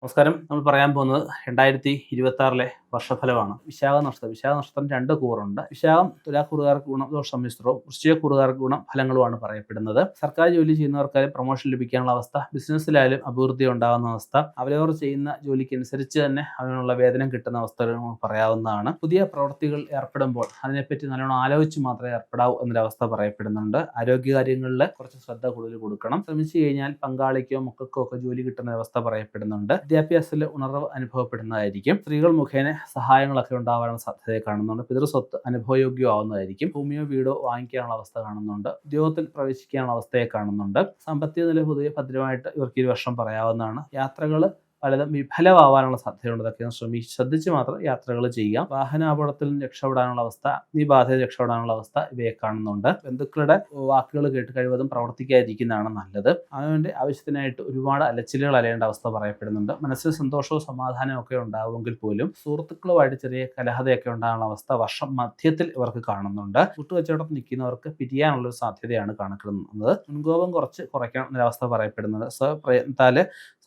നമസ്കാരം. നമ്മൾ പറയാൻ പോകുന്നത് 2026 വർഷഫലമാണ്. വിശാഖ നക്ഷത്രം 2 കൂറുണ്ട്. വിശാഖം തുലാക്കൂറുകാർക്ക് ഗുണം ദോഷമിശ്രവും വൃശ്ചികക്കൂറുകാർക്ക് ഗുണം ഫലങ്ങളുമാണ് പറയപ്പെടുന്നത്. സർക്കാർ ജോലി ചെയ്യുന്നവർക്കായാലും പ്രൊമോഷൻ ലഭിക്കാനുള്ള അവസ്ഥ, ബിസിനസ്സിലായാലും അഭിവൃദ്ധി ഉണ്ടാകുന്ന അവസ്ഥ, അവരവർ ചെയ്യുന്ന ജോലിക്കനുസരിച്ച് തന്നെ അതിനുള്ള വേതനം കിട്ടുന്ന അവസ്ഥകൾ നമുക്ക് പറയാവുന്നതാണ്. പുതിയ പ്രവൃത്തികൾ ഏർപ്പെടുമ്പോൾ അതിനെപ്പറ്റി നല്ലോണം ആലോചിച്ച് മാത്രമേ ഏർപ്പെടാവൂ എന്നൊരവസ്ഥ പറയപ്പെടുന്നുണ്ട്. ആരോഗ്യകാര്യങ്ങളിൽ കുറച്ച് ശ്രദ്ധ കൂടുതൽ കൊടുക്കണം. ശ്രമിച്ചു കഴിഞ്ഞാൽ പങ്കാളിക്കോ മക്കൾക്കോ ഒക്കെ ജോലി കിട്ടുന്ന അവസ്ഥ പറയപ്പെടുന്നുണ്ട്. വിദ്യാഭ്യാസത്തിൽ ഉണർവ് അനുഭവപ്പെടുന്നതായിരിക്കും. സ്ത്രീകൾ മുഖേന സഹായങ്ങളൊക്കെ ഉണ്ടാവാനുള്ള സാധ്യത കാണുന്നുണ്ട്. പിതൃസ്വത്ത് അനുഭവയോഗ്യമാവുന്നതായിരിക്കും. ഭൂമിയോ വീടോ വാങ്ങിക്കാനുള്ള അവസ്ഥ കാണുന്നുണ്ട്. ഉദ്യോഗത്തിൽ പ്രവേശിക്കാനുള്ള അവസ്ഥയെ കാണുന്നുണ്ട്. സാമ്പത്തിക നില പൊതുവെ ഭദ്രമായിട്ട് ഇവർക്ക് ഈ വർഷം പറയാവുന്നതാണ്. യാത്രകൾ പലതും വിഫലമാവാനുള്ള സാധ്യതയുണ്ട്. അതൊക്കെ ശ്രദ്ധിച്ച് മാത്രം യാത്രകൾ ചെയ്യുക. വാഹനാപകടത്തിൽ നിന്ന് രക്ഷപ്പെടാനുള്ള അവസ്ഥ, അഗ്നിബാധയിൽ രക്ഷപ്പെടാനുള്ള അവസ്ഥ ഇവയെ കാണുന്നുണ്ട്. ബന്ധുക്കളുടെ വാക്കുകൾ കേട്ട് കഴിവതും പ്രവർത്തിക്കാതിരിക്കുന്നതാണ് നല്ലത്. അവൻ്റെ ആവശ്യത്തിനായിട്ട് ഒരുപാട് അലച്ചിലുകൾ അലയേണ്ട അവസ്ഥ പറയപ്പെടുന്നുണ്ട്. മനസ്സിൽ സന്തോഷവും സമാധാനവും ഒക്കെ ഉണ്ടാവുമെങ്കിൽ പോലും സുഹൃത്തുക്കളുമായിട്ട് ചെറിയ കലഹതയൊക്കെ ഉണ്ടാകാനുള്ള അവസ്ഥ വർഷം മധ്യത്തിൽ ഇവർക്ക് കാണുന്നുണ്ട്. കൂട്ടുകച്ചവടത്തിൽ നിൽക്കുന്നവർക്ക് പിരിയാനുള്ളൊരു സാധ്യതയാണ് കാണുന്നത്. മുൻകോപം കുറയ്ക്കണം എന്നൊരവസ്ഥ പറയപ്പെടുന്നുണ്ട്. സ്വപ്രയത്നത്താൽ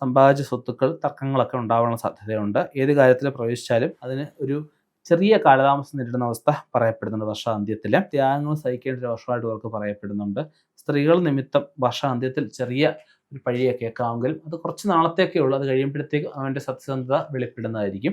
സമ്പാദിച്ച സ്വത്തുക്കൾ തർക്കങ്ങളൊക്കെ ഉണ്ടാവാനുള്ള സാധ്യതയുണ്ട്. ഏത് കാര്യത്തിൽ പ്രവേശിച്ചാലും അതിന് ഒരു ചെറിയ കാലതാമസം നേരിടുന്ന അവസ്ഥ പറയപ്പെടുന്നുണ്ട്. വർഷാന്ത്യത്തിൽ ത്യാഗങ്ങൾ സഹിക്കേണ്ട ഒരു വർഷമായിട്ട് ഇവർക്ക് പറയപ്പെടുന്നുണ്ട്. സ്ത്രീകൾ നിമിത്തം വർഷാന്ത്യത്തിൽ ചെറിയ ഒരു പഴിയൊക്കെ കേൾക്കാമെങ്കിലും അത് കുറച്ച് നാളത്തേക്കേ ഉള്ളൂ. അത് കഴിയുമ്പോഴത്തേക്കും അവൻ്റെ സത്യസന്ധത വെളിപ്പെടുന്നതായിരിക്കും.